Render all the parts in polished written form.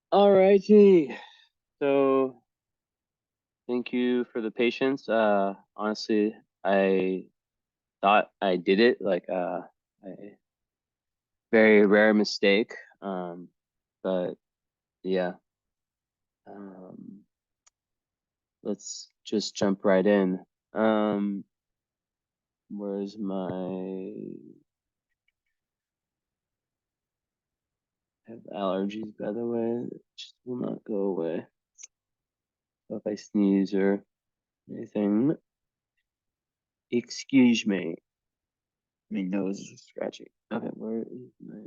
All righty. So thank you for the patience. Honestly, I thought I did it a very rare mistake. But yeah. Um, let's just jump right in. Um, where's my I have allergies, by the way. It just will not go away. So if I sneeze or anything, excuse me. My nose is scratchy. Okay, where is my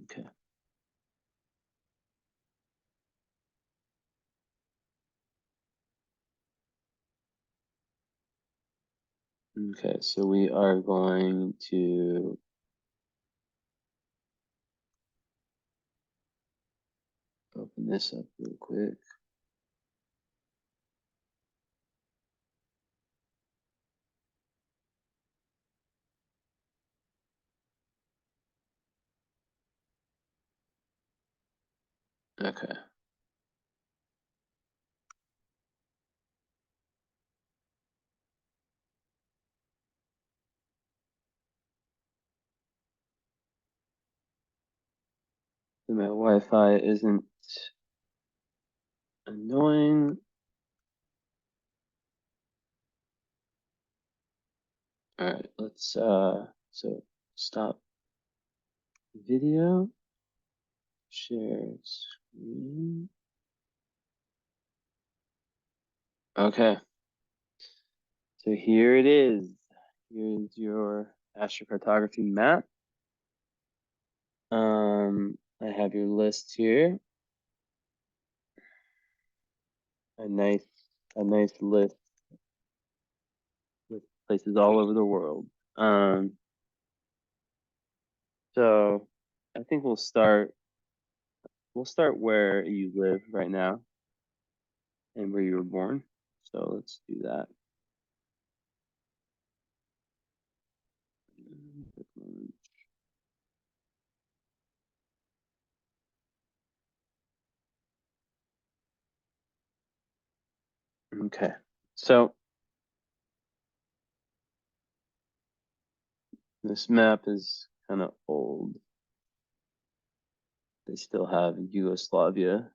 okay. Okay, so we are going to open this up real quick. Okay. So my Wi-Fi isn't annoying. All right, let's so stop video, share screen. Okay, so here it is. Here's your astrocartography map. I have your list here. A nice list with places all over the world. So I think we'll start where you live right now and where you were born. So let's do that. Okay. So this map is kind of old. They still have Yugoslavia.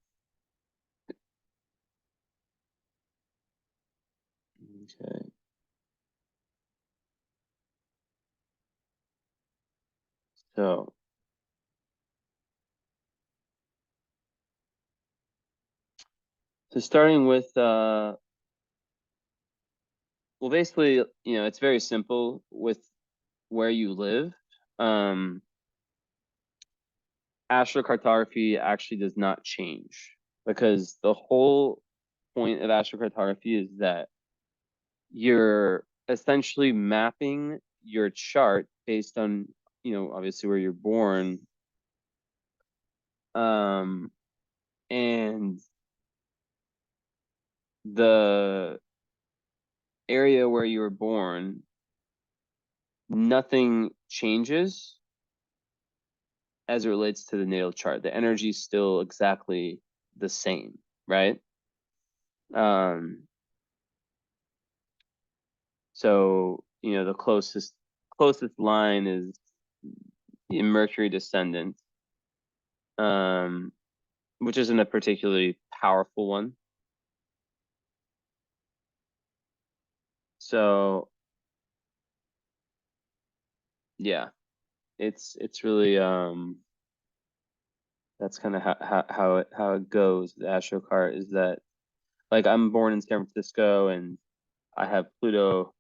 Okay. So starting with well, basically, it's very simple with where you live. Um, astrocartography actually does not change because the whole point of astrocartography is that you're essentially mapping your chart based on, obviously where you're born. And the area where you were born, nothing changes as it relates to the natal chart. The energy is still exactly the same, right? So, the closest line is the Mercury descendant, which isn't a particularly powerful one. So, yeah, it's really that's kind of how it goes. The Astrocart is that, like, I'm born in San Francisco and I have Pluto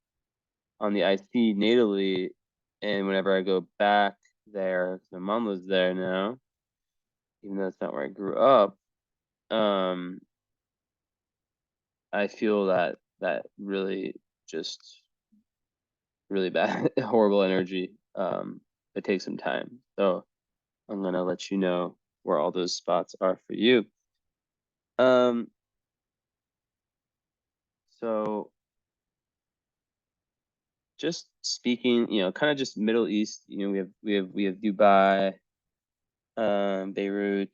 on the IC natally, and whenever I go back there, my mom lives there now, even though that's not where I grew up. I feel that really just really bad, horrible energy. It takes some time, so I'm gonna let you know where all those spots are for you. Um, so just speaking, kind of just Middle East. We have Dubai, Beirut.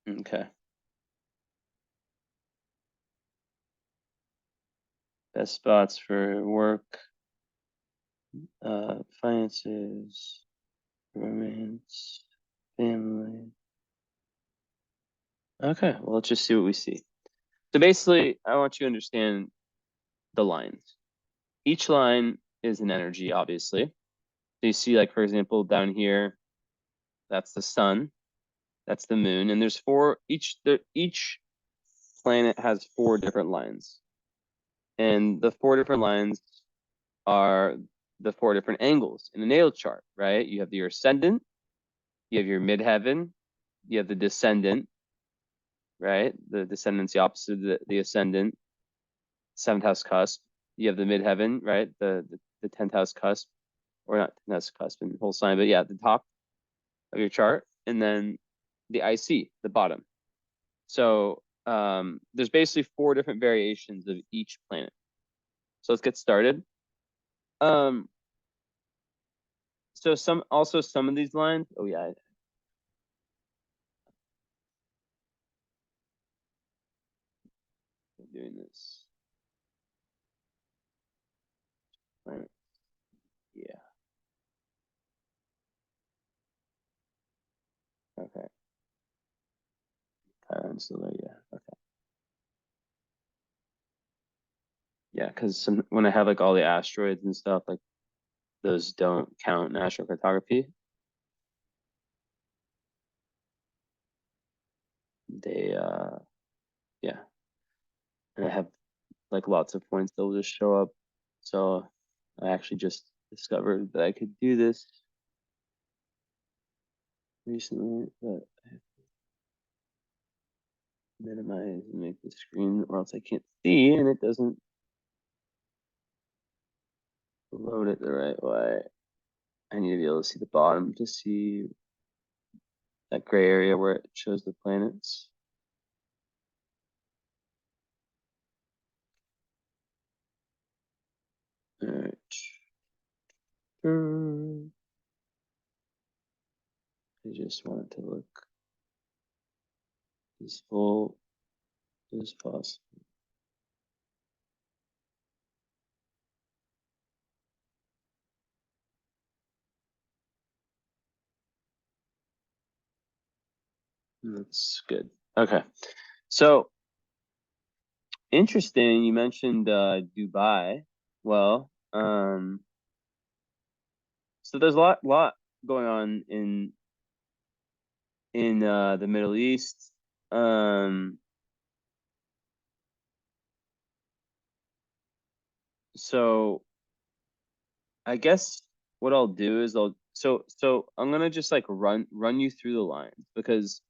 Okay. Best spots for work, finances, romance, family. Okay, well, let's just see what we see. So basically, I want you to understand the lines. Each line is an energy, obviously. So you see, like, for example, down here, that's the sun, that's the moon, and there's four, each planet has four different lines. And the four different lines are the four different angles in the natal chart, right? You have your ascendant, you have your midheaven, you have the descendant, right? The descendant's the opposite of the ascendant, seventh house cusp. You have the midheaven, right? The 10th house cusp, or not 10th house cusp in the whole sign, but yeah, the top of your chart, and then the IC, the bottom. So there's basically four different variations of each planet. So let's get started. So some of these lines. Oh yeah, I'm doing this. Planet. Yeah. Okay. Chiron still there. Yeah. Okay. Yeah, because some when I have like all the asteroids and stuff, like those don't count in astrocartography. They yeah, and I have like lots of points that will just show up. So I actually just discovered that I could do this recently, but I have to minimize and make the screen, or else I can't see and it doesn't load it the right way. I need to be able to see the bottom to see that gray area where it shows the planets. All right. I just want it to look as full as possible. That's good. Okay. So interesting. You mentioned Dubai. Well, so there's a lot going on in the Middle East. Um, so I guess what I'll do is so I'm gonna just like run you through the lines, because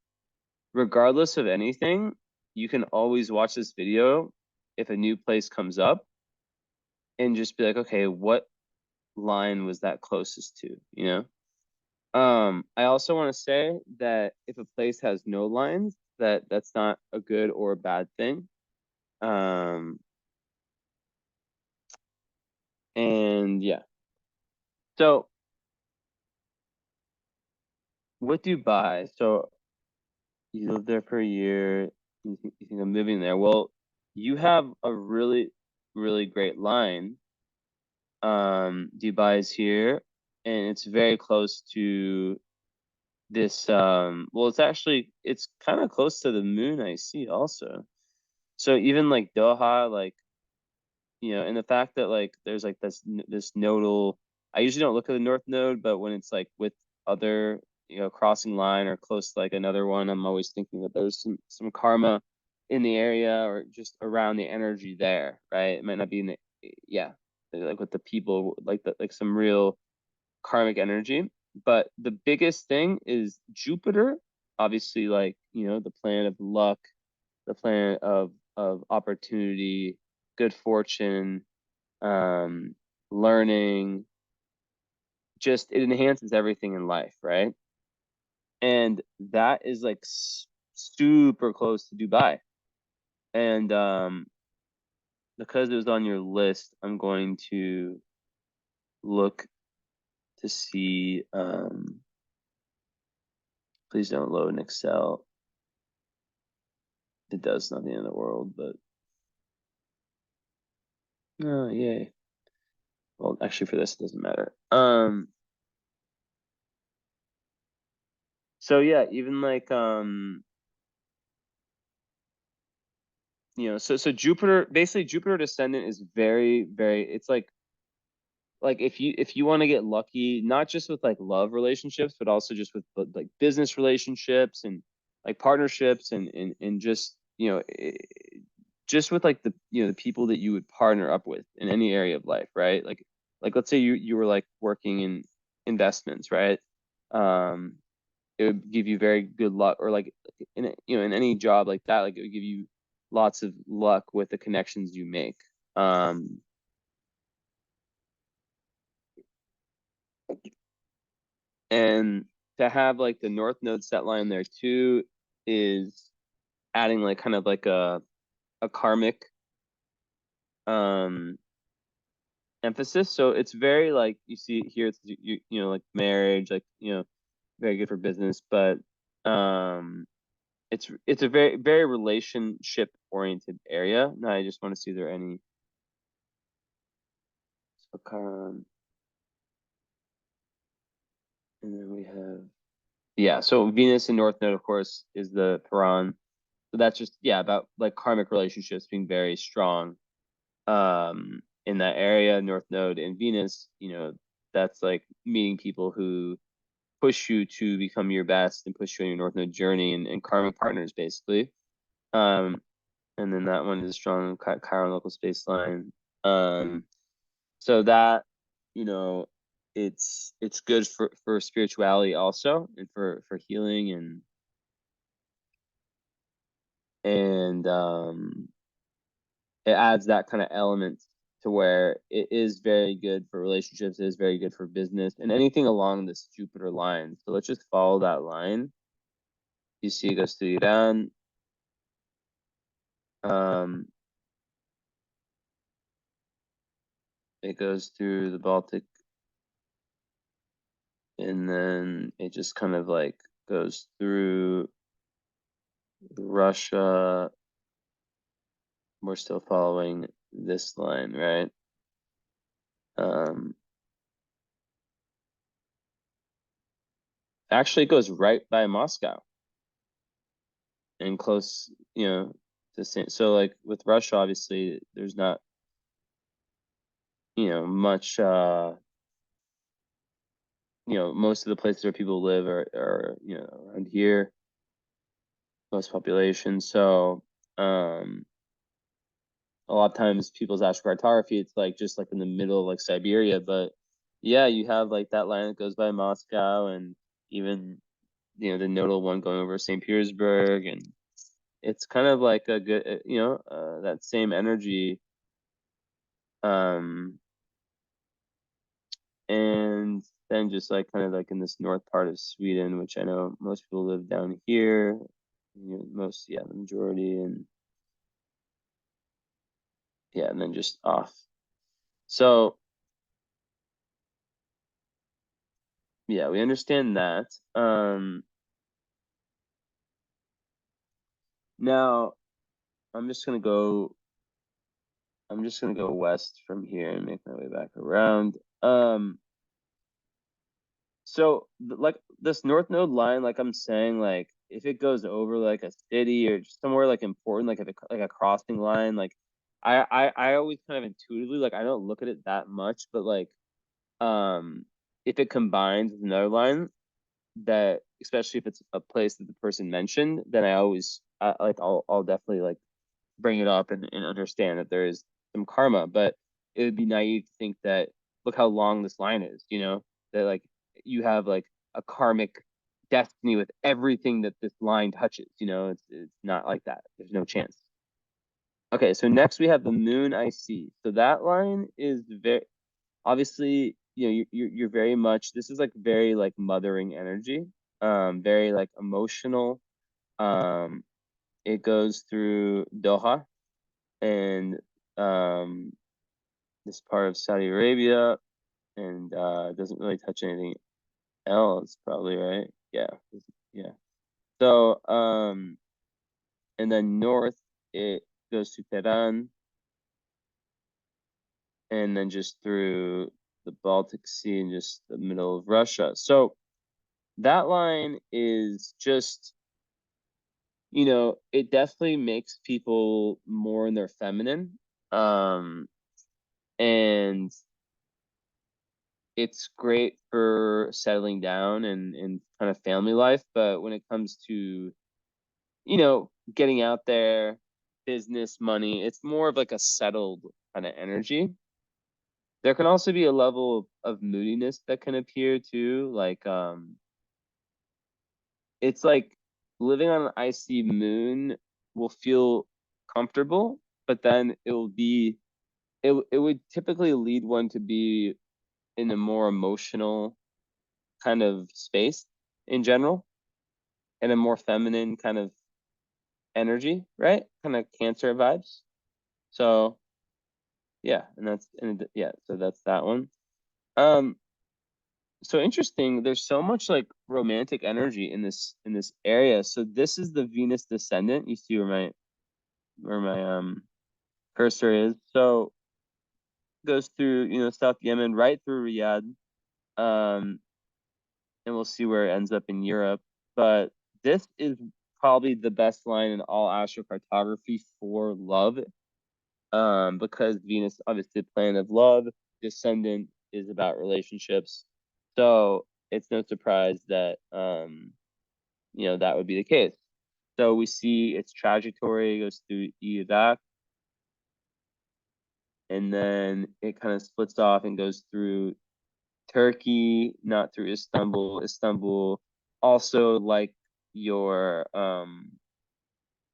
regardless of anything, you can always watch this video if a new place comes up and just be like, okay, what line was that closest to, you know? I also want to say that if a place has no lines, that's not a good or a bad thing. Um, and yeah. So with Dubai, so you lived there for a year, you think I'm moving there. Well, you have a really, really great line. Dubai is here, and it's very close to this. Well, it's kind of close to the moon, I see also. So even like Doha, like, and the fact that like there's like this nodal. I usually don't look at the north node, but when it's like with other, crossing line or close to like another one, I'm always thinking that there's some karma in the area or just around the energy there, right? It might not be in the, yeah, like with the people, like some real karmic energy. But the biggest thing is Jupiter, obviously, like, the planet of luck, the planet of opportunity, good fortune, um, learning, just it enhances everything in life, right? And that is like super close to Dubai. And because it was on your list, I'm going to look to see, please don't load in Excel. It does nothing in the world, but oh, yay. Well, actually for this, it doesn't matter. So yeah, even like, so Jupiter, basically Jupiter descendant is very, very, it's like if you want to get lucky, not just with like love relationships, but also just with like business relationships and like partnerships and just, just with like the people that you would partner up with in any area of life, right? Like let's say you were like working in investments, right? Um, it would give you very good luck, or like in any job like that, like it would give you lots of luck with the connections you make. Um, and to have like the North Node set line there too is adding like kind of like a karmic um emphasis. So it's very like you see here, it's like marriage, like very good for business, but um it's a very very relationship oriented area. Now I just want to see if there are any. So Chiron, and then we have, yeah, so Venus in North Node, of course, is the Piran. So that's just, yeah, about like karmic relationships being very strong in that area. North Node and Venus, that's like meeting people who push you to become your best and push you on your North Node journey, and karmic partners basically. Um, and then that one is strong Chiron local space line. Um, so that, you know, it's good for spirituality also, and for healing and it adds that kind of element to where it is very good for relationships, it is very good for business and anything along this Jupiter line. So let's just follow that line. You see it goes to Iran. Um, it goes through the Baltic, and then it just kind of like goes through Russia. We're still following this line, right? Um, Actually, it goes right by Moscow and close, to Saint. So like with Russia, obviously, there's not, much. Most of the places where people live are around here, most population. So, a lot of times people's astrocartography, it's like just like in the middle of like Siberia, but yeah, you have like that line that goes by Moscow, and even the nodal one going over St. Petersburg, and it's kind of like a good, that same energy. Um, and then just like kind of like in this north part of Sweden, which I know most people live down here, the majority, and yeah, and then just off. So yeah, we understand that. Now I'm just gonna go. I'm just gonna go west from here and make my way back around. So like this North Node line, like I'm saying, like if it goes over like a city or just somewhere like important, like like a crossing line, like I always kind of intuitively, like I don't look at it that much, but like um if it combines with another line, that especially if it's a place that the person mentioned, then I'll definitely like bring it up and understand that there is some karma. But it would be naive to think that, look how long this line is, that like you have like a karmic destiny with everything that this line touches. It's not like that. There's no chance. Okay, so next we have the moon IC. So that line is very obviously, you're very much, this is like very like mothering energy, very like emotional. Um, it goes through Doha and um, this part of Saudi Arabia. and it doesn't really touch anything else, probably, right? Yeah, yeah. So, and then north it goes to Tehran, and then just through the Baltic Sea and just the middle of Russia. So that line is just, it definitely makes people more in their feminine. Um, and it's great for settling down and kind of family life. But when it comes to, getting out there, business, money, it's more of like a settled kind of energy. There can also be a level of moodiness that can appear too. Like, it's like living on an icy moon will feel comfortable, but then it would typically lead one to be in a more emotional kind of space in general, and a more feminine kind of energy, right? Kind of Cancer vibes. So yeah, so that's that one. Um, so interesting. There's so much like romantic energy in this area. So this is the Venus descendant. You see where my cursor is. So goes through, South Yemen, right through Riyadh. Um, and we'll see where it ends up in Europe. But this is probably the best line in all astrocartography for love. Because Venus, obviously, planet of love, descendant is about relationships. So it's no surprise that that would be the case. So we see its trajectory goes through Iraq, and then it kind of splits off and goes through Turkey, not through Istanbul. Istanbul also, like your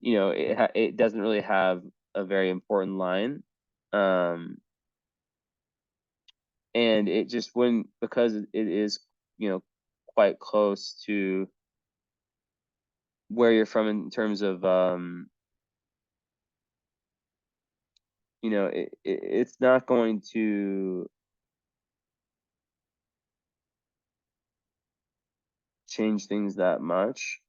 it doesn't really have a very important line. Um and it just wouldn't, because it is, quite close to where you're from in terms of it's not going to change things that much.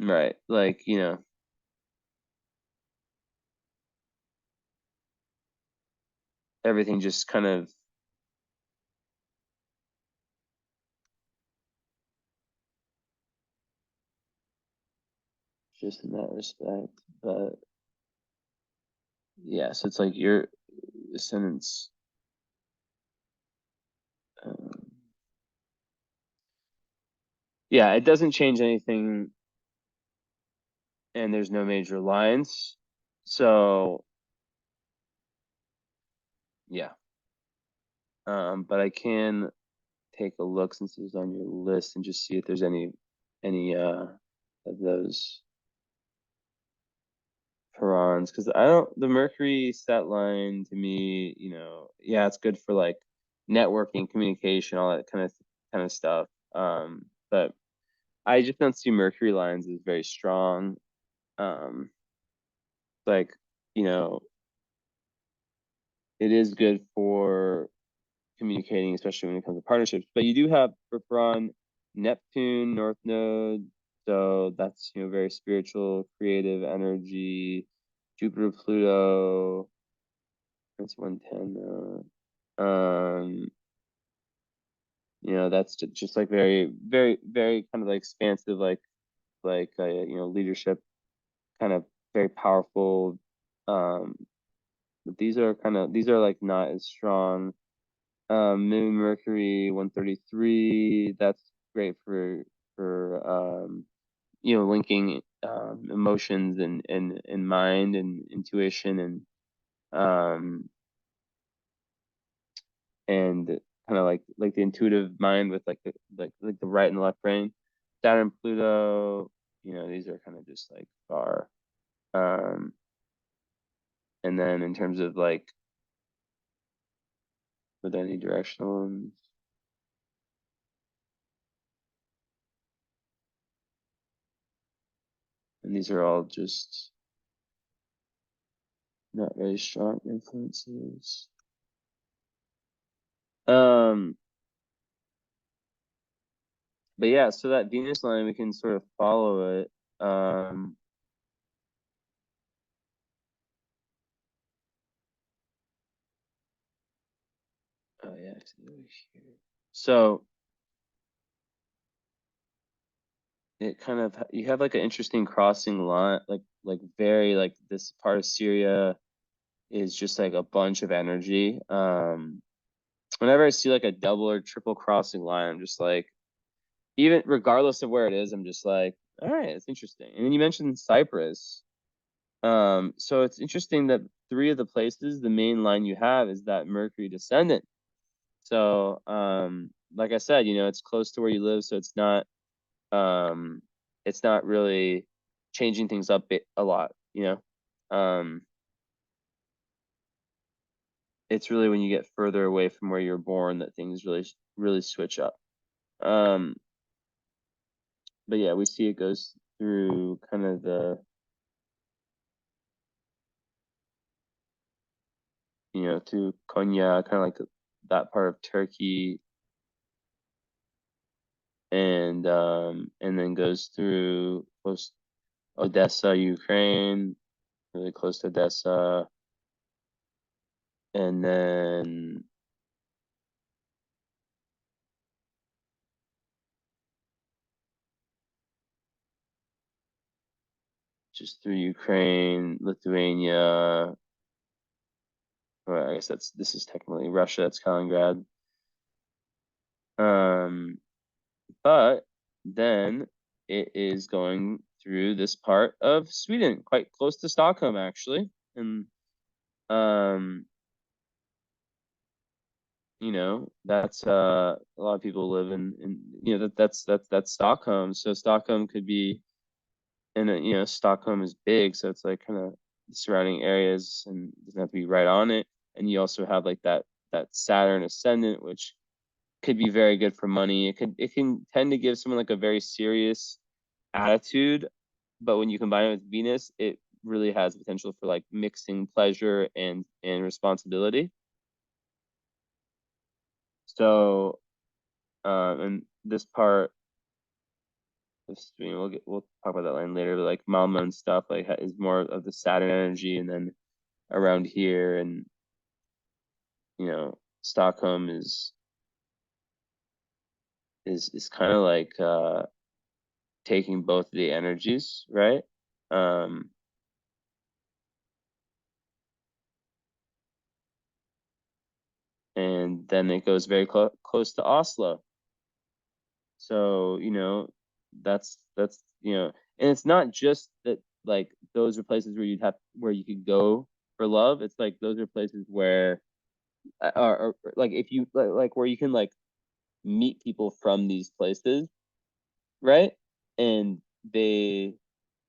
Right. Like, everything just kind of just in that respect. But yeah, so it's like your descendants. Um, yeah, it doesn't change anything, and there's no major lines. So yeah. But I can take a look since it's on your list and just see if there's any of those Purans, because I don't the Mercury set line to me, yeah, it's good for like networking, communication, all that kind of stuff. But I just don't see Mercury lines as very strong. Like, you know, it is good for communicating, especially when it comes to partnerships. But you do have Ripron, Neptune, North Node, so that's very spiritual, creative energy. Jupiter, Pluto, that's 110. That's just like very, very, very kind of like expansive, leadership, kind of very powerful. Um, but these are like not as strong. Moon Mercury 133. That's great for linking emotions and mind and intuition and kind of like the intuitive mind with like the right and the left brain. Saturn, Pluto, these are kind of just like far. Um, and then in terms of like with any directional ones, and these are all just Not very strong influences. Um, but yeah, so that Venus line, we can sort of follow it. Oh yeah, it's over here. So it kind of, you have like an interesting crossing line, like very like this part of Syria is just like a bunch of energy. Whenever I see like a double or triple crossing line, I'm just like, even regardless of where it is, I'm just like, all right, it's interesting. And then you mentioned Cyprus. So it's interesting that three of the places, the main line you have is that Mercury descendant. So, like I said, it's close to where you live, so um, it's not really changing things up a lot. It's really when you get further away from where you're born that things really switch up. Um, but yeah, we see it goes through kind of through Konya, kind of like that part of Turkey, and then goes through close Odessa, Ukraine, really close to Odessa, and then just through Ukraine, Lithuania, or I guess this is technically Russia, that's Kaliningrad. But then it is going through this part of Sweden, quite close to Stockholm actually. And um, that's a lot of people live in that's Stockholm. So Stockholm could be, and Stockholm is big, so it's like kind of the surrounding areas and doesn't have to be right on it. And you also have like that Saturn ascendant, which could be very good for money. It can tend to give someone like a very serious attitude, but when you combine it with Venus, it really has potential for like mixing pleasure and responsibility. So, and this part, we'll talk about that line later. But like Malmo and stuff like is more of the Saturn energy, and then around here, and Stockholm is kind of like taking both the energies, right? Um, and then it goes very close to Oslo. So, that's and it's not just that like those are places where you could go for love. It's like those are places where or like if you like where you can like meet people from these places, right? And they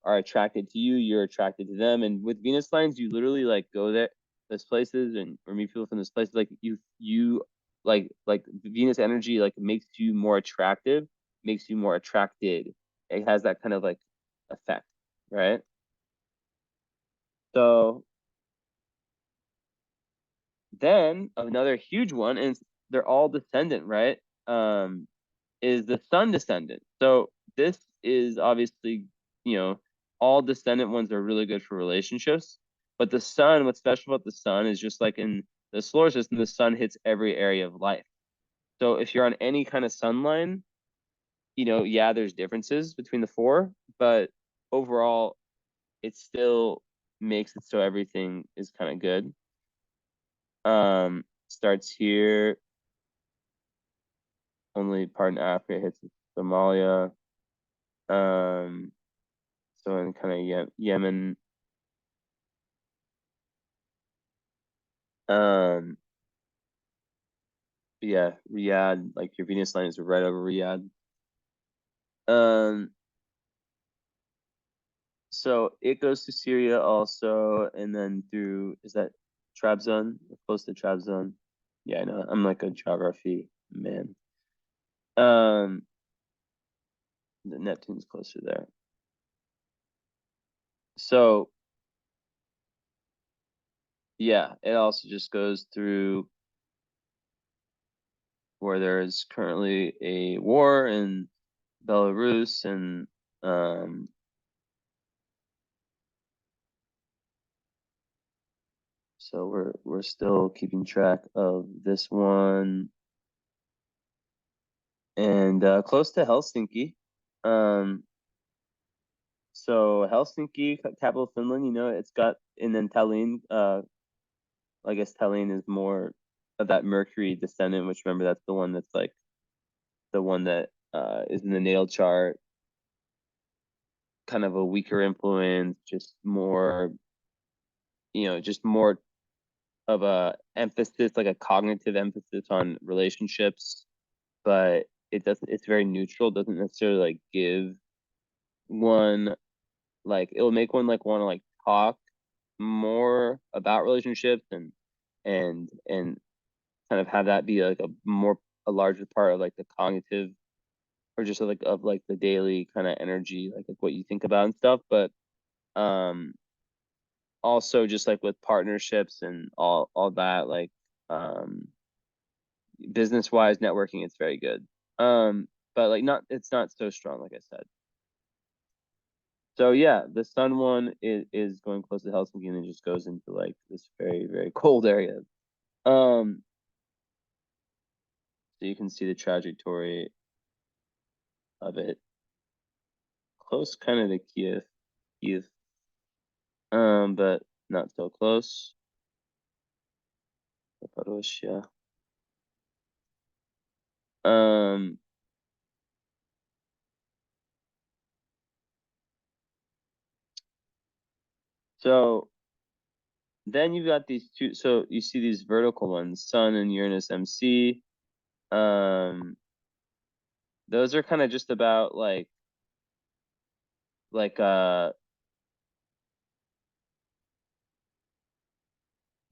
are attracted to you, you're attracted to them. And with Venus lines, you literally like go there, those places, and or meet people from those places. Like you like Venus energy like makes you more attractive, makes you more attracted. It has that kind of like effect, right? So then another huge one, and they're all descendant, right? Is the sun descendant. So this is obviously, you know, all descendant ones are really good for relationships. But the sun, what's special about the sun is just like in the solar system, the sun hits every area of life. So if you're on any kind of sun line, yeah, there's differences between the four, but overall, it still makes it so everything is kind of good. Starts here, only part in Africa hits Somalia. Um, so in kind of Yemen. Um, yeah, Riyadh, like your Venus line is right over Riyadh. Um, so it goes to Syria also, and then through, is that Trabzon? Close to Trabzon. Yeah, I know. I'm like a geography man. Um, the Neptune's closer there. So Yeah, it also just goes through where there is currently a war in Belarus, and um, so we're still keeping track of this one, and close to Helsinki. Um, so Helsinki, capital of Finland, you know, it's got, and then Tallinn. I guess Tallinn is more of that Mercury descendant, which, remember, that's the one that's like the one that is in the natal chart, kind of a weaker influence, just more, just more of a emphasis, like a cognitive emphasis on relationships, but it's very neutral, doesn't necessarily like give one, like it'll make one like want to like talk more about relationships, and kind of have that be like a larger part of like the cognitive, or just like of like the daily kind of energy, like what you think about and stuff. But um also just like with partnerships and all that, like um business wise, networking, it's very good. But like not it's not so strong, like I said. So yeah, the sun one is going close to Helsinki, and it just goes into like this very, very cold area. Um, so you can see the trajectory of it close kind of to Kiev, but not so close. Zaporozhye. Um, so then you've got these two. So you see these vertical ones, Sun and Uranus MC. Um, those are kind of just about like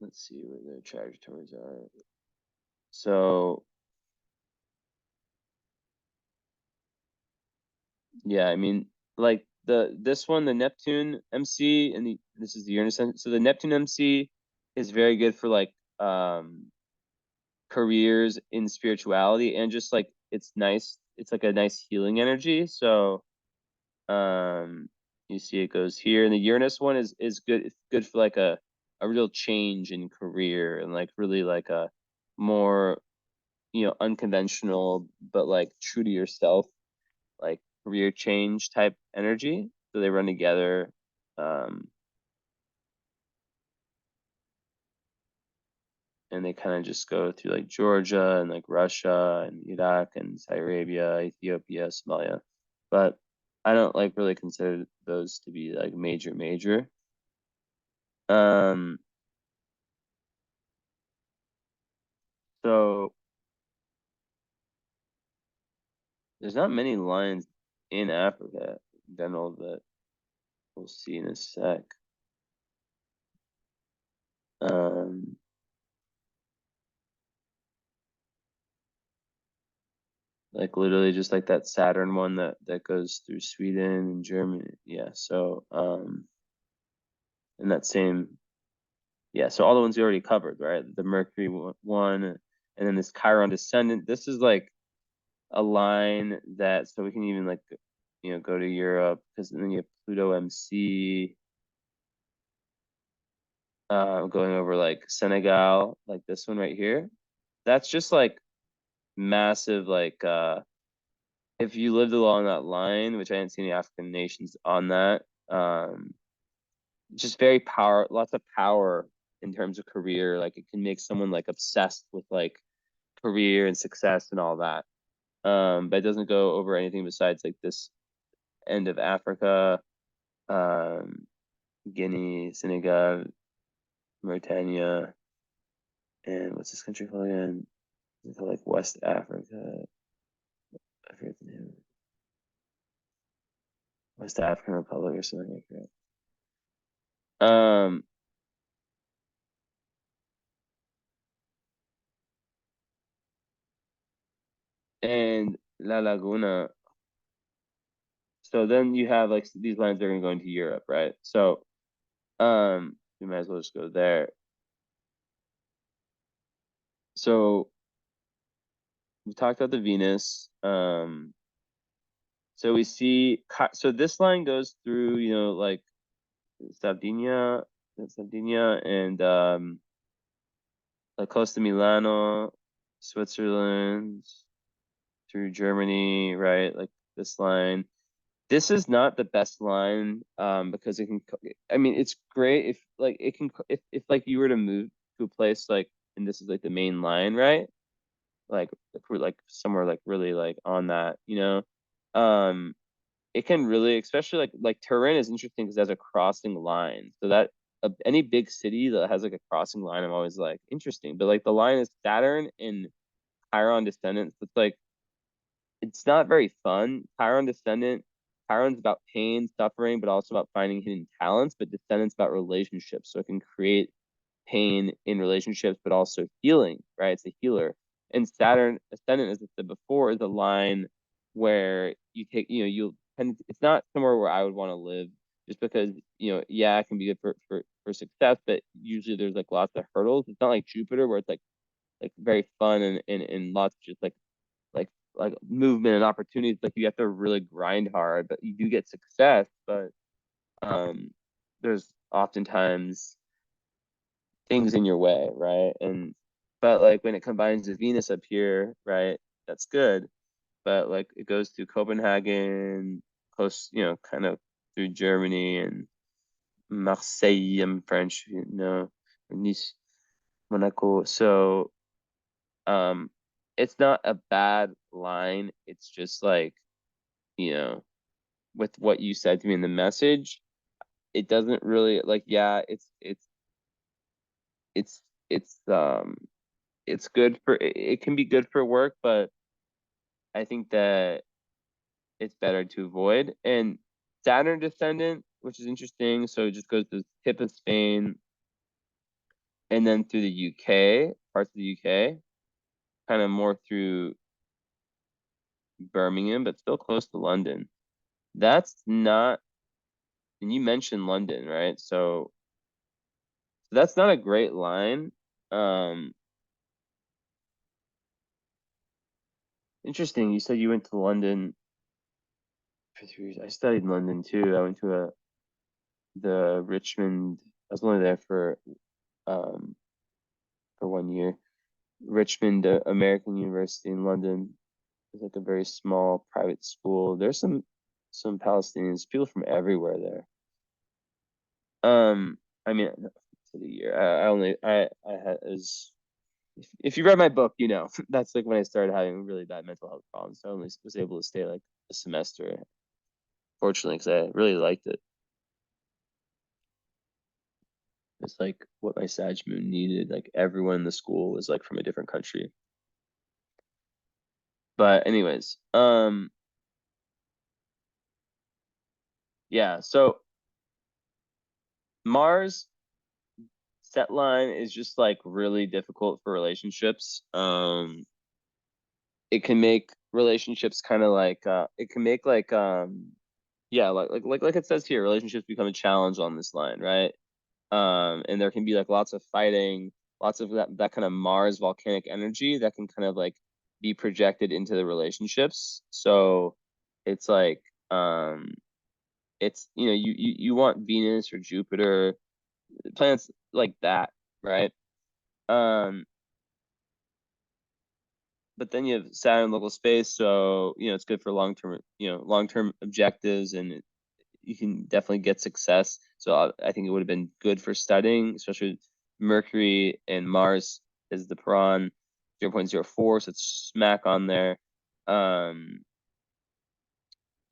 let's see where their trajectories are. So yeah, I mean, like this one, the Neptune MC, and this is the Uranus. So the Neptune MC is very good for like careers in spirituality, and just like it's nice. It's like a nice healing energy. So you see it goes here, and the Uranus one is good. It's good for like a real change in career, and like really like a more, unconventional, but like true to yourself, like career change type energy. So they run together. Um, and they kind of just go through like Georgia and like Russia and Iraq and Saudi Arabia, Ethiopia, Somalia. But I don't like really consider those to be like major. Um, so there's not many lines in Africa in general that we'll see in a sec. Um, like literally just like that Saturn one that goes through Sweden and Germany. Yeah. So in that same, yeah. So all the ones we already covered, right? The Mercury one, and then this Chiron descendant. This is like a line that, so we can even like, go to Europe, because then you have Pluto MC, going over like Senegal, like this one right here. That's just like massive, like if you lived along that line, which I didn't see any African nations on that, just very lots of power in terms of career. Like it can make someone like obsessed with like career and success and all that. But it doesn't go over anything besides like this end of Africa, um, Guinea, Senegal, Mauritania, and what's this country called again? It's called like West Africa. I forget the name. West African Republic or something like that. And La Laguna. So then you have like these lines that are going to go into Europe, right? So we might as well just go there. So we talked about the Venus. So we see, so this line goes through, like Sardinia, and like close to Milano, Switzerland, through Germany, right? Like this line. This is not the best line, because it can, I mean, it's great if like it can, if like you were to move to a place like, and this is like the main line, right? Like if we're like somewhere like really like on that, it can really, especially like Turin is interesting because it has a crossing line. So that any big city that has like a crossing line, I'm always like interesting. But like the line is Saturn and Chiron descendants. It's like it's not very fun. Chiron descendant, Chiron's about pain, suffering, but also about finding hidden talents. But descendant's about relationships, so it can create pain in relationships, but also healing. Right? It's a healer. And Saturn ascendant, as I said before, is a line where you take, you'll tend. It's not somewhere where I would want to live, just because yeah, it can be good for success, but usually there's like lots of hurdles. It's not like Jupiter where it's like very fun and lots of just like movement and opportunities. Like you have to really grind hard, but you do get success. But um, there's oftentimes things in your way, right? And but like when it combines with Venus up here, right, that's good. But like it goes through Copenhagen, close, kind of through Germany and Marseille, I'm French, Nice, Monaco. So um, it's not a bad line. It's just like, you know, with what you said to me in the message, it doesn't really like, yeah, it's it's it's good for it can be good for work, but I think that it's better to avoid. And Saturn descendant, which is interesting, so it just goes to the tip of Spain and then through the UK, parts of the UK, kind of more through Birmingham, but still close to London. That's not, and you mentioned London, right? So that's not a great line. Um, Interesting. You said you went to London for 3 years. I studied in London too. I went to the Richmond. I was only there um for 1 year. Richmond American University in London. It's like a very small private school. There's some Palestinians, people from everywhere there. I mean, for the year, I only I had as if you read my book, that's like when I started having really bad mental health problems. So I only was able to stay like a semester, fortunately, because I really liked it. It's like what my Sag Moon needed. Like everyone in the school was like from a different country. But anyways, yeah. So Mars set line is just like really difficult for relationships. It can make relationships kind of like it can make like yeah, like it says here, relationships become a challenge on this line, right? And there can be like lots of fighting, lots of that kind of Mars volcanic energy that can kind of like be projected into the relationships. So it's like it's you want Venus or Jupiter, planets like that, right? Um, but then you have Saturn local space, so it's good for long term objectives, and you can definitely get success. So I think it would have been good for studying, especially Mercury and Mars is the Piran 0.04, so it's smack on there.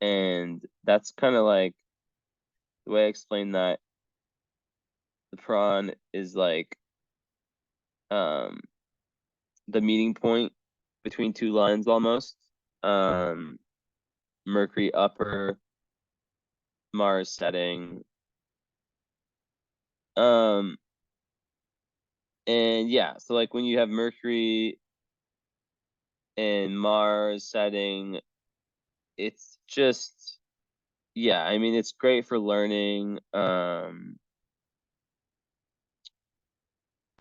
And that's kind of like the way I explain that the Piran is like um the meeting point between two lines almost. Um, Mercury upper, Mars setting. Um, and yeah, so like when you have Mercury and Mars setting, it's just yeah, I mean it's great for learning.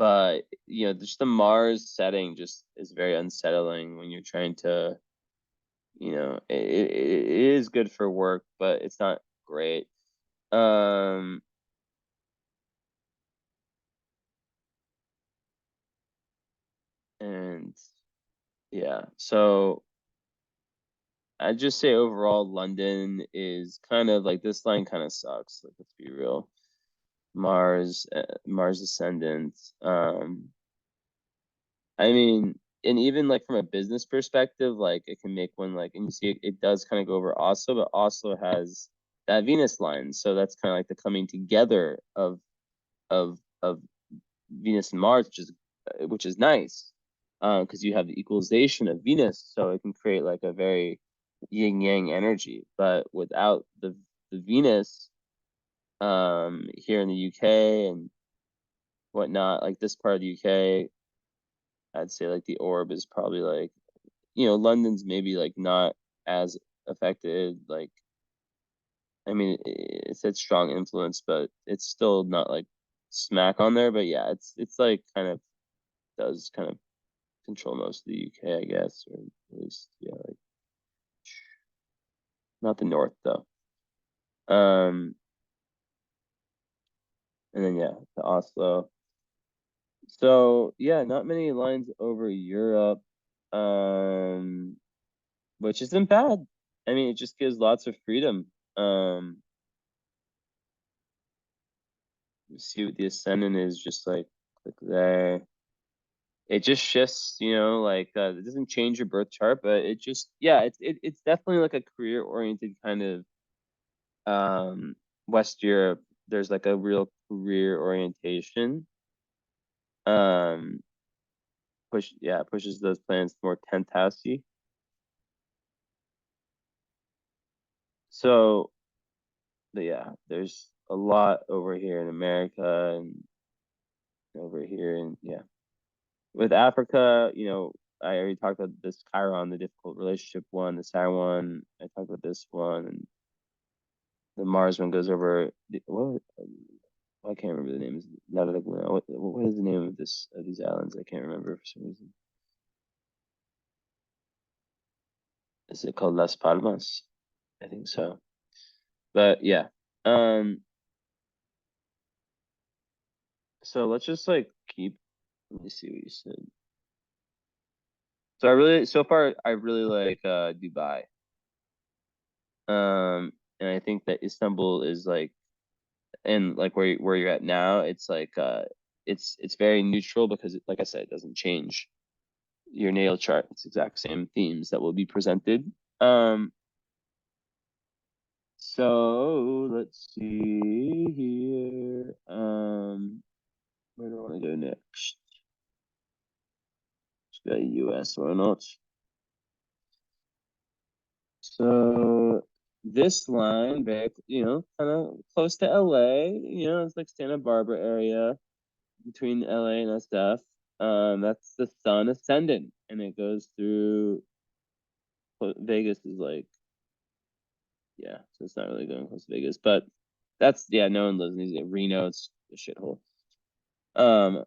but just the Mars setting just is very unsettling when you're trying to, it is good for work, but it's not great. Um, and yeah, so I'd just say overall, London is kind of like this line kind of sucks. Like, let's be real. Mars ascendant. I mean, and even like from a business perspective, like it can make one like, and you see it does kind of go over Oslo, but Oslo has that Venus line, so that's kind of like the coming together of Venus and Mars, which is nice, because you have the equalization of Venus, so it can create like a very yin yang energy. But without the Venus, here in the UK and whatnot, like this part of the UK, I'd say like the orb is probably like, London's maybe like not as affected. Like, I mean, it's a strong influence, but it's still not like smack on there. But yeah, it's like kind of does kind of control most of the UK, I guess, or at least yeah, like not the north though. Um, and then yeah, the Oslo. So yeah, not many lines over Europe, which isn't bad. I mean, it just gives lots of freedom. See what the ascendant is, just like click there. It just shifts, like it doesn't change your birth chart, but it just yeah, it's definitely like a career oriented kind of West Europe. There's like a real career orientation. Um pushes those planets more 10th housey. So but yeah, there's a lot over here in America and over here and yeah. With Africa, I already talked about this Chiron, the difficult relationship one, the Saturn one. I talked about this one, and the Mars one goes over. I can't remember the names. What is the name of these islands? I can't remember for some reason. Is it called Las Palmas? I think so. But yeah. Um. So let's just like keep. Let me see what you said. So far I really like Dubai. And I think that Istanbul is like, and like where you're at now, it's like it's very neutral because like I said, it doesn't change your natal chart. It's exact same themes that will be presented. Um, so let's see here. Where do I want to go next? Let's go US or not. So this line back, kind of close to LA, it's like Santa Barbara area between LA and SF. That's the sun ascendant, and it goes through Vegas is like, yeah, so it's not really going close to Vegas, but that's yeah, no one lives in these. Reno, it's a shithole. Um,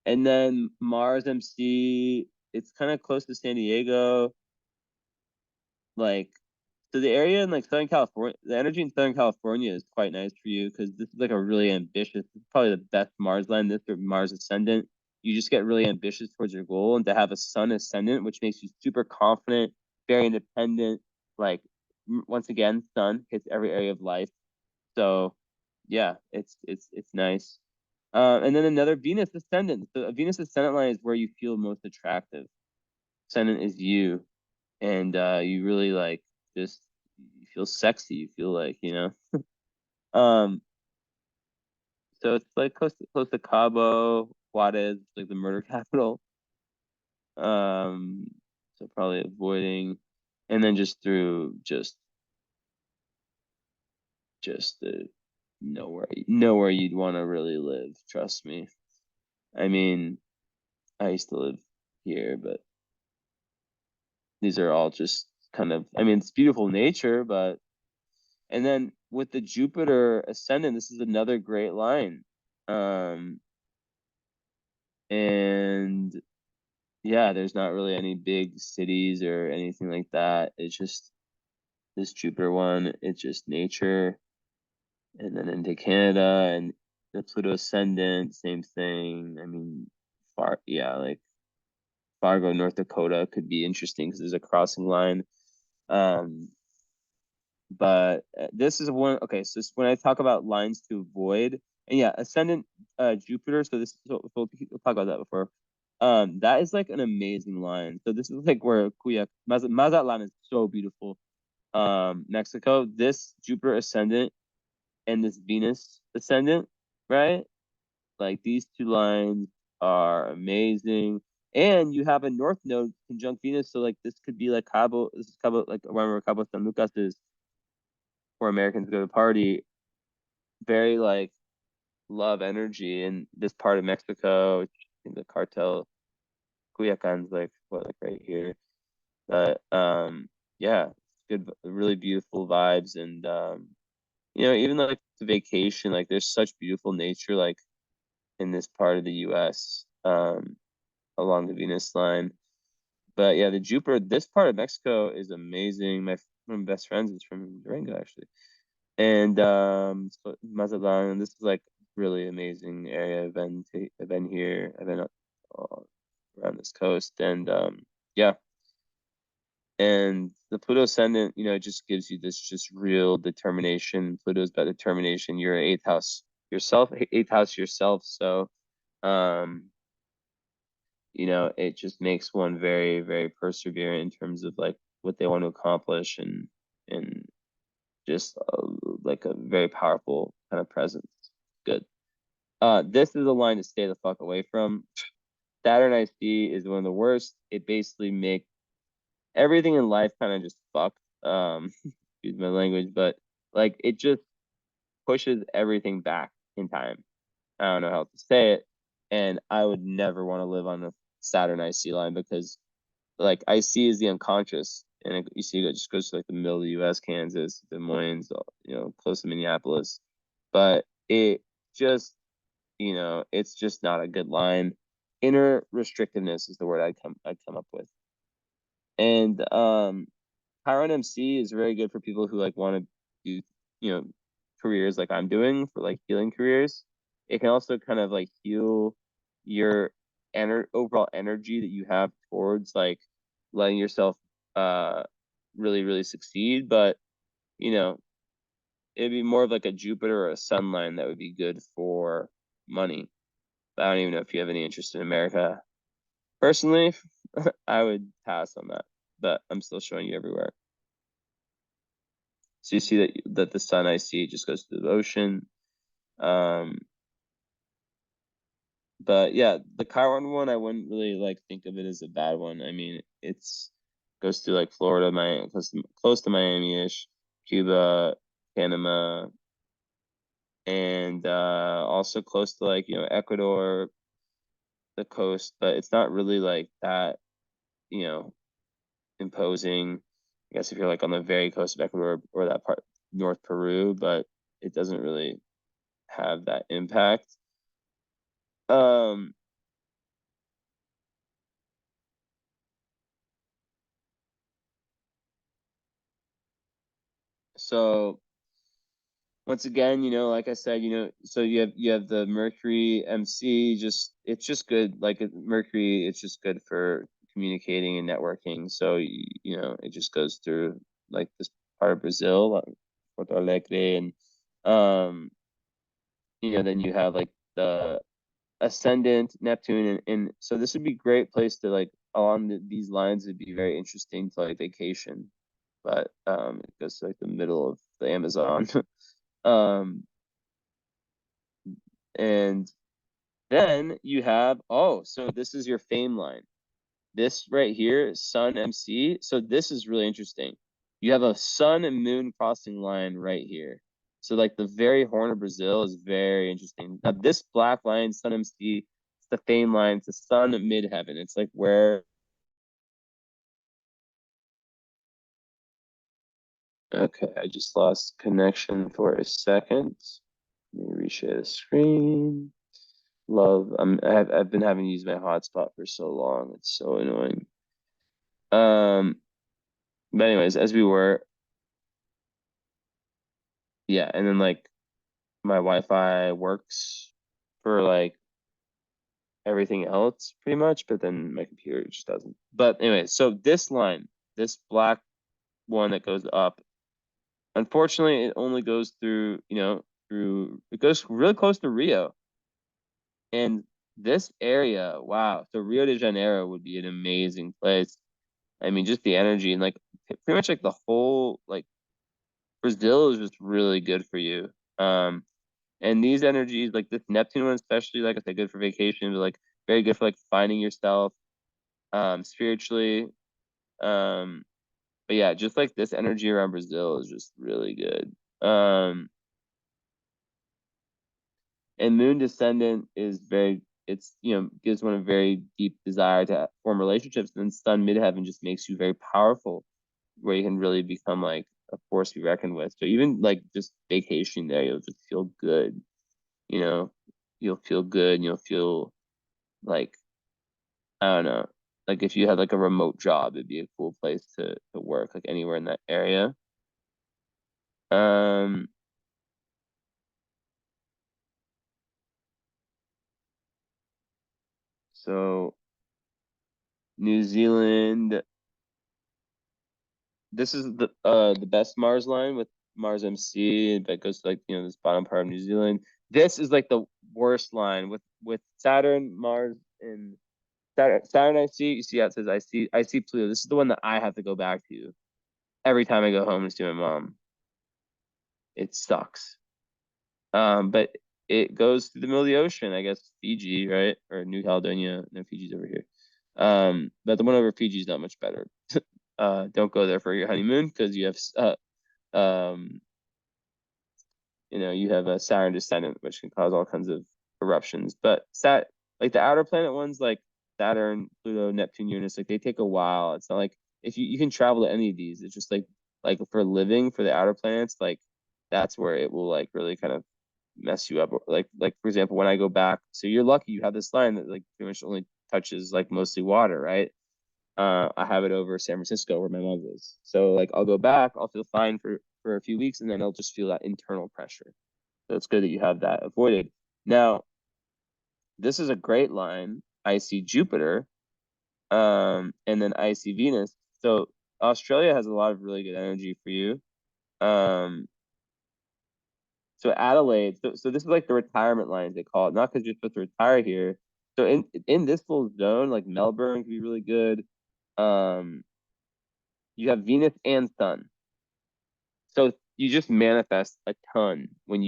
and then Mars MC, it's kind of close to San Diego, like so the area in like Southern California, the energy in Southern California is quite nice for you because this is like a really ambitious, probably the best Mars line, this or Mars ascendant. You just get really ambitious towards your goal, and to have a sun ascendant, which makes you super confident, very independent. Like once again, sun hits every area of life. So yeah, it's nice. And then another Venus ascendant. So a Venus ascendant line is where you feel most attractive. Ascendant is you, and you really like just you feel sexy. You feel like Um, so it's like close to Cabo, Juarez, like the murder capital. Um, so probably avoiding, and then just through just the nowhere you'd want to really live. Trust me. I mean, I used to live here, but these are all just kind of. I mean, it's beautiful nature, but and then with the Jupiter ascendant, this is another great line. Um, and yeah, there's not really any big cities or anything like that. It's just this Jupiter one. It's just nature, and then into Canada and the Pluto ascendant, same thing. I mean, yeah, like Fargo, North Dakota could be interesting because there's a crossing line. Um, but this is one. Okay, so when I talk about lines to avoid, and yeah, ascendant Jupiter. So this, we'll talk about that before. That is like an amazing line. So this is like where Mazatlan is so beautiful. Mexico. This Jupiter ascendant and this Venus ascendant, right? Like these two lines are amazing. And you have a north node conjunct Venus, so like this could be like Cabo. This is Cabo, like where Cabo San Lucas is, where Americans go to party. Very like love energy in this part of Mexico. In the cartel, Cuyacan's like what, like right here. But yeah, good, really beautiful vibes, and even like the vacation, like there's such beautiful nature, like in this part of the U.S. Along the Venus line. But yeah, the Jupiter, this part of Mexico is amazing. One of my best friends is from Durango, actually. And so Mazatlan, and this is like really amazing area. I've been here. I've been around this coast, and yeah. And the Pluto ascendant, it just gives you this just real determination. Pluto's about determination. You're eighth house yourself, eighth house yourself. So um it just makes one very, very perseverant in terms of like what they want to accomplish, and just like a very powerful kind of presence. Good. This is a line to stay the fuck away from. Saturn IC is one of the worst. It basically makes everything in life kind of just fucked. Excuse my language, but like it just pushes everything back in time. I don't know how to say it, and I would never want to live on the Saturn IC line because like IC is the unconscious, and you see it just goes to like the middle of the U.S., Kansas, Des Moines, close to Minneapolis, but it just it's just not a good line. Inner restrictiveness is the word I'd come up with, and Chiron MC is very good for people who like want to do careers like I'm doing, for like healing careers. It can also kind of like heal your overall energy that you have towards like letting yourself really, really succeed. But you know it'd be more of like a Jupiter or a Sun line that would be good for money. But I don't even know if you have any interest in America. Personally, I would pass on that, but I'm still showing you everywhere. So you see that the Sun IC just goes to the ocean. Um, but yeah, the Chiron one, I wouldn't really like think of it as a bad one. I mean, it's goes to like Florida, close to Miami-ish, Cuba, Panama, and also close to like Ecuador, the coast. But it's not really like that, you know, imposing. I guess if you're like on the very coast of Ecuador or that part, North Peru, but it doesn't really have that impact. Um, so once again, like I said, so you have the Mercury MC, just it's just good. Like Mercury, it's just good for communicating and networking. So it just goes through like this part of Brazil, Porto Alegre, and then you have like the ascendant Neptune, and so this would be a great place to like along these lines. It'd be very interesting to like vacation, but it goes to like the middle of the Amazon. um and then you have, so this is your fame line. This right here, Sun MC. So this is really interesting. You have a Sun and Moon crossing line right here. So like the very horn of Brazil is very interesting. Now this black line, Sun MC, it's the fame line. It's the Sun midheaven. It's like where. Okay, I just lost connection for a second. Let me reshare the screen. Love. I've been having to use my hotspot for so long. It's so annoying. But anyways, as we were, yeah, and then like my Wi-Fi works for like everything else pretty much, but then my computer just doesn't. But anyway, so this line, this black one that goes up, unfortunately, it only goes through, through it goes really close to Rio. And this area, wow. So Rio de Janeiro would be an amazing place. I mean, just the energy and like pretty much like the whole like Brazil is just really good for you. And these energies, like this Neptune one, especially, like I said, good for vacation, but like very good for like finding yourself, spiritually. Um, but yeah, just like this energy around Brazil is just really good. And Moon Descendant is very, it's, gives one a very deep desire to form relationships. And then Sun Midheaven just makes you very powerful, where you can really become like a force to be reckoned with. So even like just vacationing there, you'll just feel good, you know, you'll feel good and you'll feel like, I don't know, like if you had like a remote job, it'd be a cool place to work, like anywhere in that area. Um, so New Zealand, this is the best Mars line with Mars MC that goes to like this bottom part of New Zealand. This is like the worst line with Saturn, Mars, and Saturn I see. You see how it says I see Pluto. This is the one that I have to go back to every time I go home to see my mom. It sucks. But it goes through the middle of the ocean. I guess Fiji, right, or New Caledonia. No, Fiji's over here. But the one over Fiji is not much better. Don't go there for your honeymoon because you have um, you have a Saturn descendant, which can cause all kinds of eruptions. But like the outer planet ones, like Saturn, Pluto, Neptune, Uranus, like they take a while. It's not like if you can travel to any of these. It's just like for living for the outer planets, like that's where it will like really kind of mess you up. Like for example, when I go back, so you're lucky you have this line that like pretty much only touches like mostly water, right? I have it over San Francisco where my mom is. So like I'll go back, I'll feel fine for a few weeks, and then I'll just feel that internal pressure. So it's good that you have that avoided. Now, this is a great line. I see Jupiter, and then I see Venus. So Australia has a lot of really good energy for you. Um, so Adelaide, so this is like the retirement lines they call it, not because you're supposed to retire here. So in this little zone, like Melbourne can be really good. Um, you have Venus and Sun. So you just manifest a ton when if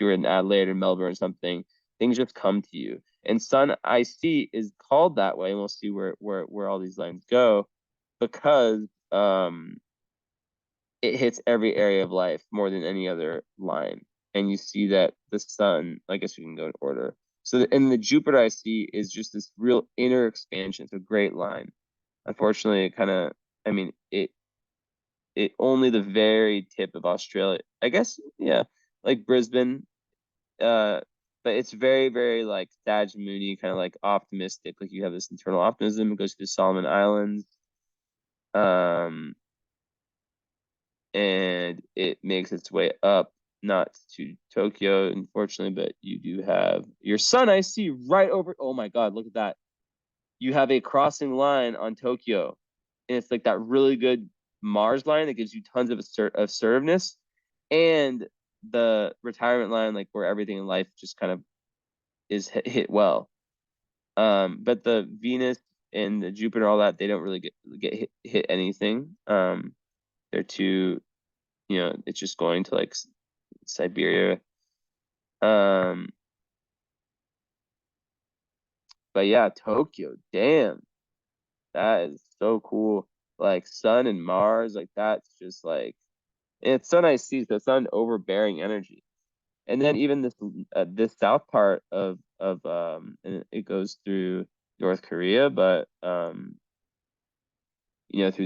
you're in Adelaide or Melbourne or something, things just come to you. And Sun IC is called that way, and we'll see where all these lines go because it hits every area of life more than any other line. And you see that the Sun, I guess we can go in order. So and the Jupiter I see is just this real inner expansion. It's a great line. Unfortunately, it kind of, I mean, it only the very tip of Australia. I guess, yeah, like Brisbane. Uh, but it's very, very like Sag Moony, kind of like optimistic. Like you have this internal optimism. It goes to the Solomon Islands. Um, and it makes its way up, not to Tokyo, unfortunately, but you do have your sun. I see right over. Oh my God, look at that. You have a crossing line on Tokyo, and it's like that really good Mars line that gives you tons of assertiveness, and the retirement line, like where everything in life just kind of is hit well. But the Venus and the Jupiter, all that, they don't really get hit anything. They're too, it's just going to like Siberia. Um, but yeah, Tokyo, damn, that is so cool. Like Sun and Mars, like that's just like, and it's so nice to see. So Sun overbearing energy, and then even this south part of and it goes through North Korea, but through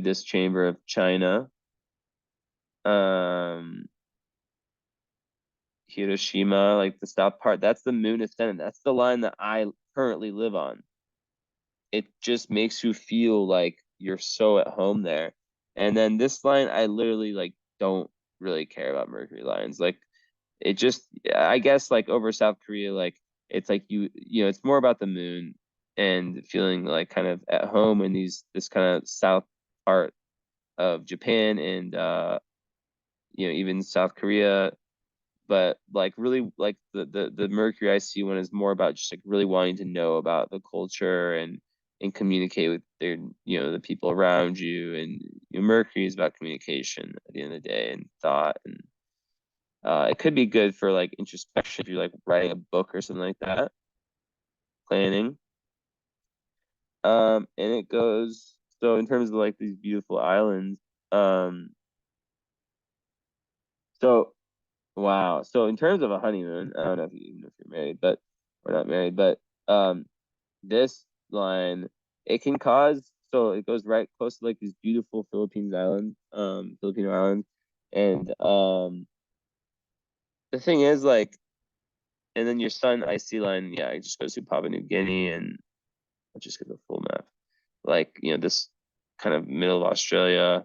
this chamber of China. Um, Hiroshima, like the south part, that's the moon ascendant. That's the line that I currently live on. It just makes you feel like you're so at home there. And then this line, I literally like don't really care about Mercury lines. Like it just, I guess like over South Korea, like it's like it's more about the moon and feeling like kind of at home in this kind of south part of Japan and even South Korea. But like really like the Mercury I see one is more about just like really wanting to know about the culture and communicate with the people around you. And Mercury is about communication at the end of the day and thought. And it could be good for like introspection if you're like writing a book or something like that, planning. And it goes so in terms of like these beautiful islands. Um, so wow. So in terms of a honeymoon, I don't know if even if you're married, but or not married, but this line it can cause so it goes right close to like these beautiful Filipino islands, and the thing is like, and then your sun IC line, yeah, it just goes through Papua New Guinea, and I'll just get the full map, like this kind of middle of Australia,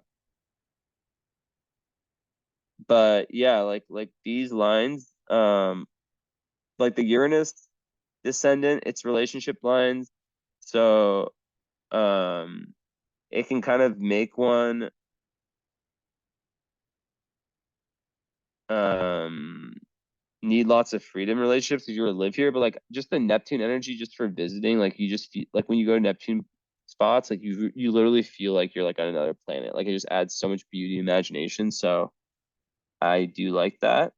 but yeah, like these lines, like the Uranus descendant, it's relationship lines. So it can kind of make one um need lots of freedom in relationships if you were to live here. But like just the Neptune energy just for visiting, like you just feel like when you go to Neptune spots, like you literally feel like you're like on another planet. Like it just adds so much beauty and imagination. So I do like that.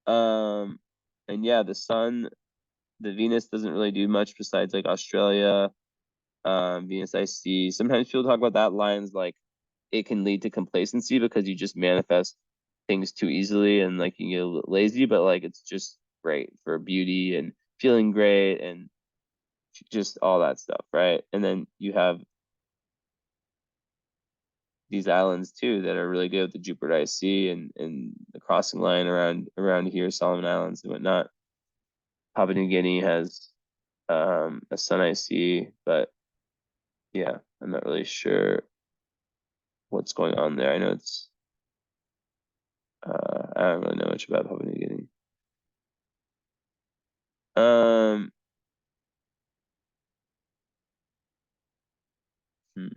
Um and yeah, the Venus doesn't really do much besides like Australia. Venus I see. Sometimes people talk about that lines like it can lead to complacency because you just manifest things too easily and like you get a little lazy, but like it's just great for beauty and feeling great and just all that stuff, right? And then you have these islands too that are really good with the Jupiter IC and the crossing line around here, Solomon Islands and whatnot. Papua New Guinea has a Sun IC, but yeah, I'm not really sure what's going on there. I know it's I don't really know much about Papua New Guinea. Um, hmm.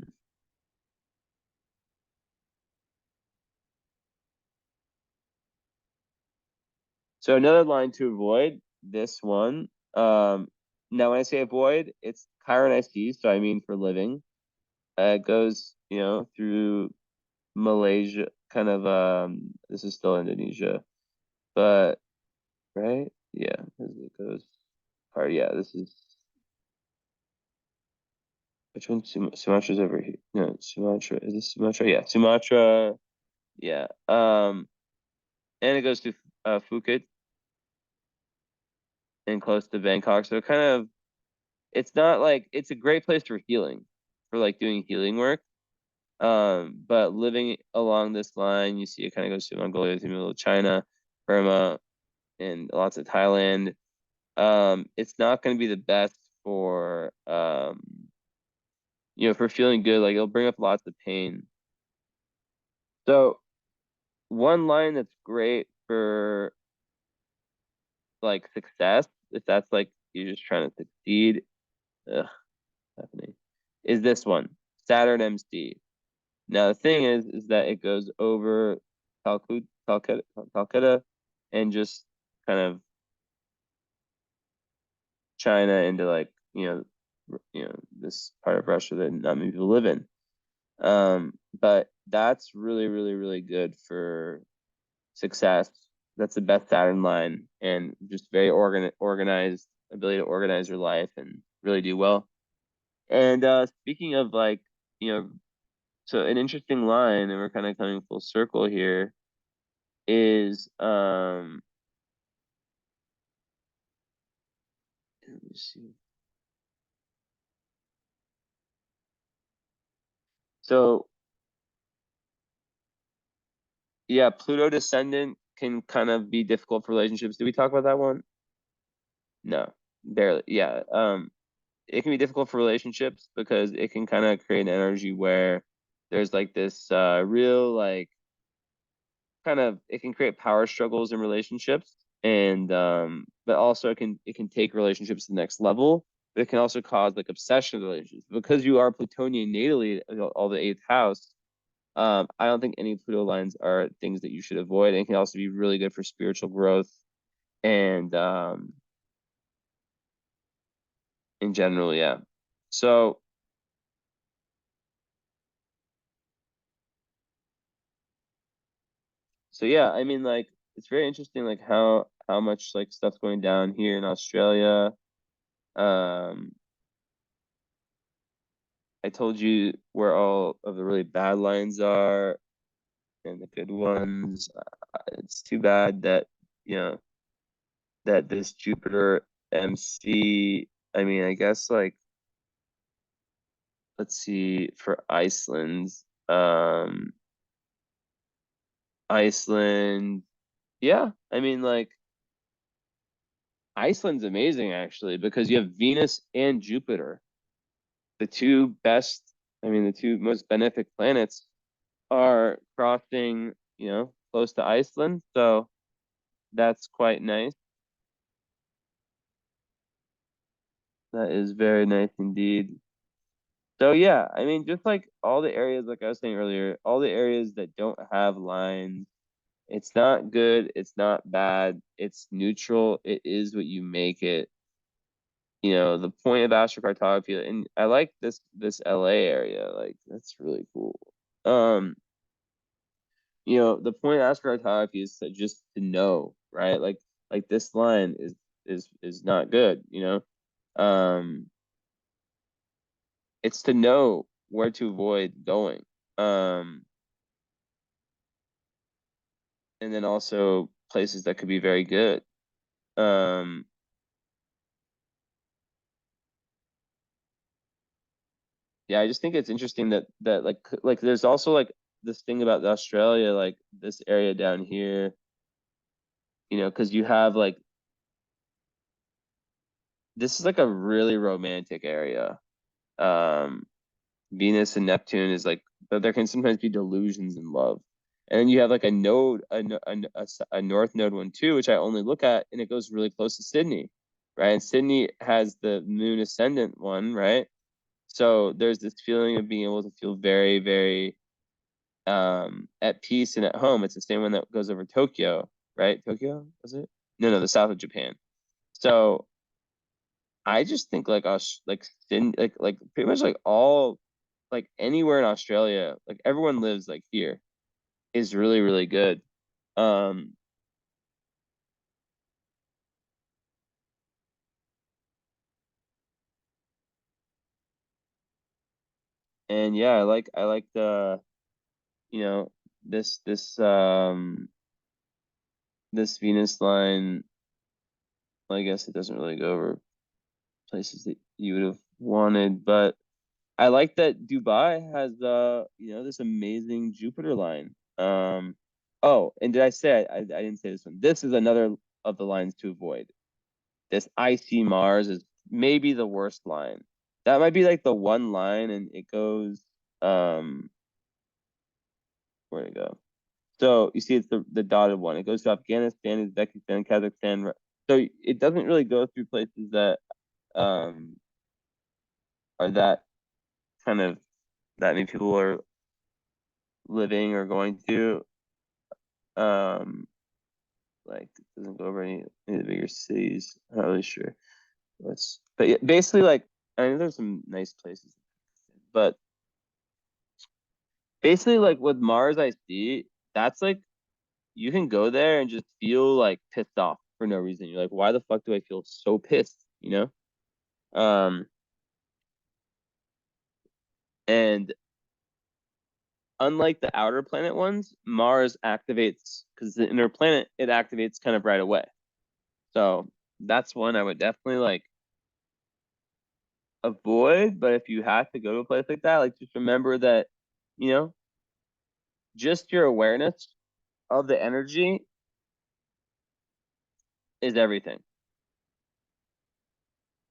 So another line to avoid, this one. Now when I say avoid, it's Chiron IC, so I mean for living. It goes, through Malaysia, kind of this is still Indonesia, but right? Yeah, it goes or yeah, this is which one? Sumatra's over here. No, Sumatra. Is this Sumatra? Yeah, Sumatra. Yeah. And it goes to Phuket and close to Bangkok. So kind of, it's not like it's a great place for healing, for like doing healing work. But living along this line, you see it kind of goes to Mongolia, to the middle of China, Burma, and lots of Thailand. It's not going to be the best for for feeling good. Like it'll bring up lots of pain. So one line that's great for like success, if that's like you're just trying to succeed, ugh, happening, is this one, Saturn MC. Now the thing is that it goes over Calcutta, and just kind of China into like this part of Russia that not many people live in. But that's really really really good for success. That's the best Saturn line, and just very organized ability to organize your life and really do well. And speaking of like you know so an interesting line, and we're kind of coming full circle here, is let me see. So yeah, Pluto descendant can kind of be difficult for relationships. Did we talk about that one? No, barely. Yeah. It can be difficult for relationships because it can kind of create an energy where there's like this real like kind of it can create power struggles in relationships, and but also it can take relationships to the next level, but it can also cause like obsession in relationships because you are Plutonian natally, all the eighth house. I don't think any Pluto lines are things that you should avoid, and it can also be really good for spiritual growth and in general. Yeah. So yeah, I mean, like, it's very interesting, like how much like stuff's going down here in Australia. Um, I told you where all of the really bad lines are and the good ones. It's too bad that, you know, that this Jupiter MC, I mean, I guess like, let's see, for Iceland, um, Iceland, yeah, I mean, like, Iceland's amazing actually because you have Venus and Jupiter, the two best, I mean, the two most benefic planets are crossing, close to Iceland. So that's quite nice. That is very nice indeed. So yeah, I mean, just like all the areas, like I was saying earlier, all the areas that don't have lines, it's not good, it's not bad, it's neutral, it is what you make it. The point of astrocartography, and I like this LA area, like that's really cool. Um, the point of astrocartography is just to know, right? Like this line is not good, it's to know where to avoid going. Um, and then also places that could be very good. Um, yeah, I just think it's interesting that like there's also like this thing about Australia, like this area down here, because you have like this is like a really romantic area. Um, Venus and Neptune is like, but there can sometimes be delusions in love. And then you have like a node, a north node one too, which I only look at, and it goes really close to Sydney, right? And Sydney has the moon ascendant one, right? So there's this feeling of being able to feel very, very at peace and at home. It's the same one that goes over Tokyo, right? Tokyo, was it? No, the south of Japan. So I just think like us, like like pretty much like all, like anywhere in Australia, like everyone lives like here is really, really good. Um, and yeah, I like the, you know, this Venus line. Well, I guess it doesn't really go over places that you would have wanted, but I like that Dubai has this amazing Jupiter line. Oh, and did I say I didn't say this one. This is another of the lines to avoid. This icy Mars is maybe the worst line. That might be like the one line, and it goes where to go. So you see, it's the dotted one. It goes to Afghanistan, Uzbekistan, Kazakhstan. So it doesn't really go through places that um are that kind of that many people are living or going to. Um, like it doesn't go over any of the bigger cities. I'm not really sure. But yeah, basically, like I know there's some nice places, but basically, like with Mars, I see that's like you can go there and just feel like pissed off for no reason. You're like, why the fuck do I feel so pissed? And unlike the outer planet ones, Mars activates because the inner planet it activates kind of right away. So that's one I would definitely like avoid. But if you have to go to a place like that, like just remember that, you know, just your awareness of the energy is everything.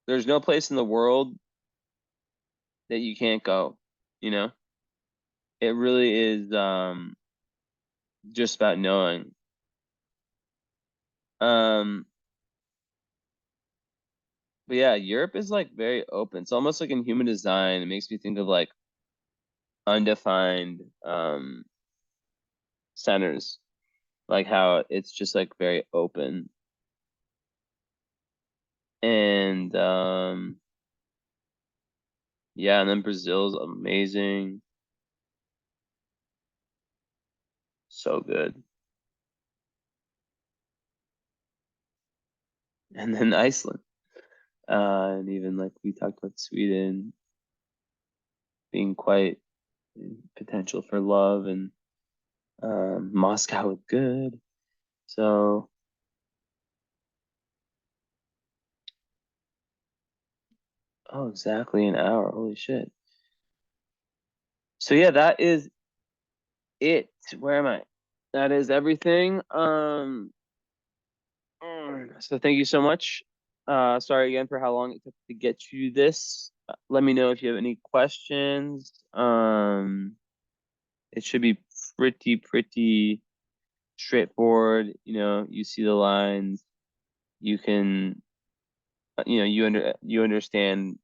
There's no place in the world that you can't go, you know? It really is just about knowing. Um, but yeah, Europe is like very open. It's almost like in human design. It makes me think of like undefined centers, like how it's just like very open. And yeah, and then Brazil's amazing. So good. And then Iceland. And even like we talked about Sweden being quite potential for love, and Moscow was good. So, oh, exactly an hour. Holy shit. So yeah, that is it. Where am I? That is everything. So thank you so much. Sorry again for how long it took to get you this. Let me know if you have any questions. It should be pretty straightforward. You know, you see the lines, you can, you understand,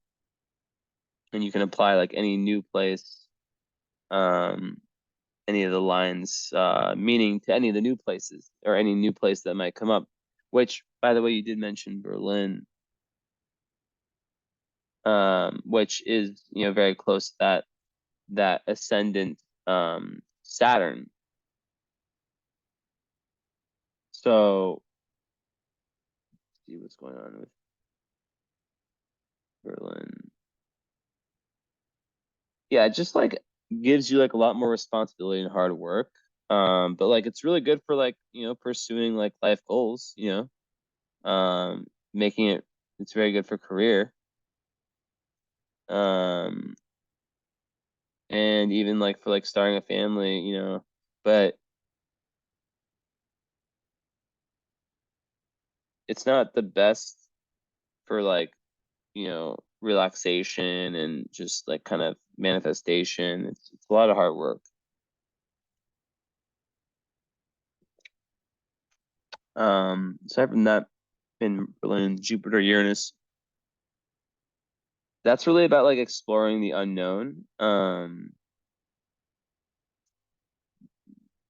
and you can apply like any new place, um, any of the lines, meaning to any of the new places or any new place that might come up. Which, by the way, you did mention Berlin, which is very close to that ascendant Saturn. So see what's going on with Berlin. Yeah, it just like gives you like a lot more responsibility and hard work. But like it's really good for like, pursuing like life goals, making it's very good for career. Um, and even like for like starting a family, but it's not the best for like, relaxation and just like kind of manifestation. It's a lot of hard work. Aside from that, in Berlin, Jupiter, Uranus, that's really about like exploring the unknown.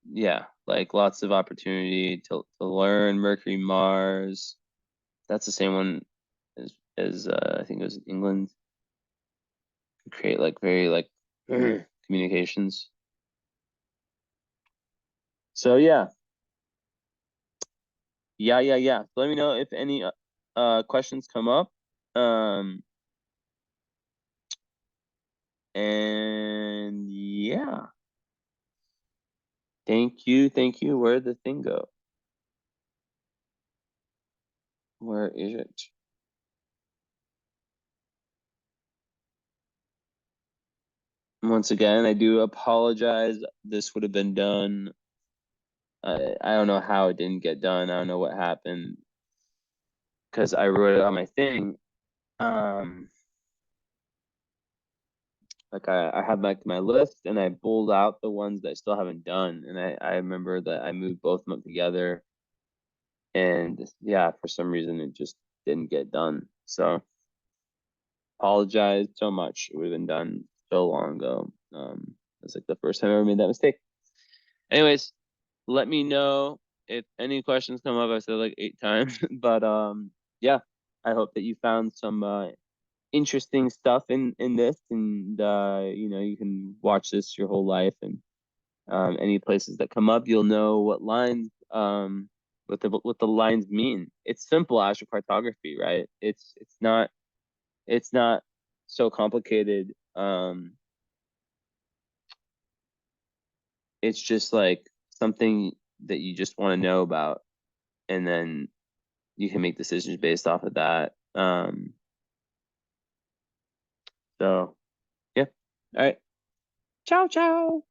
Yeah, like lots of opportunity to learn. Mercury, Mars, that's the same one as I think it was England. Create like very like communications. So yeah, yeah. So let me know if any questions come up. Um, and yeah, thank you, thank you. Where'd the thing go? Where is it? Once again, I do apologize. This would have been done. I don't know how it didn't get done. I don't know what happened because I wrote it on my thing. Um, like I had like my list and I pulled out the ones that I still haven't done. And I remember that I moved both of them together. And yeah, for some reason it just didn't get done. So apologize so much. It would have been done so long ago. It's like the first time I ever made that mistake. Anyways, let me know if any questions come up. I said like 8 times, but yeah, I hope that you found some interesting stuff in this, and you can watch this your whole life, and any places that come up, you'll know what lines what the lines mean. It's simple astrocartography, right? It's not so complicated. It's just like something that you just want to know about, and then you can make decisions based off of that. So yeah. All right. Ciao, ciao.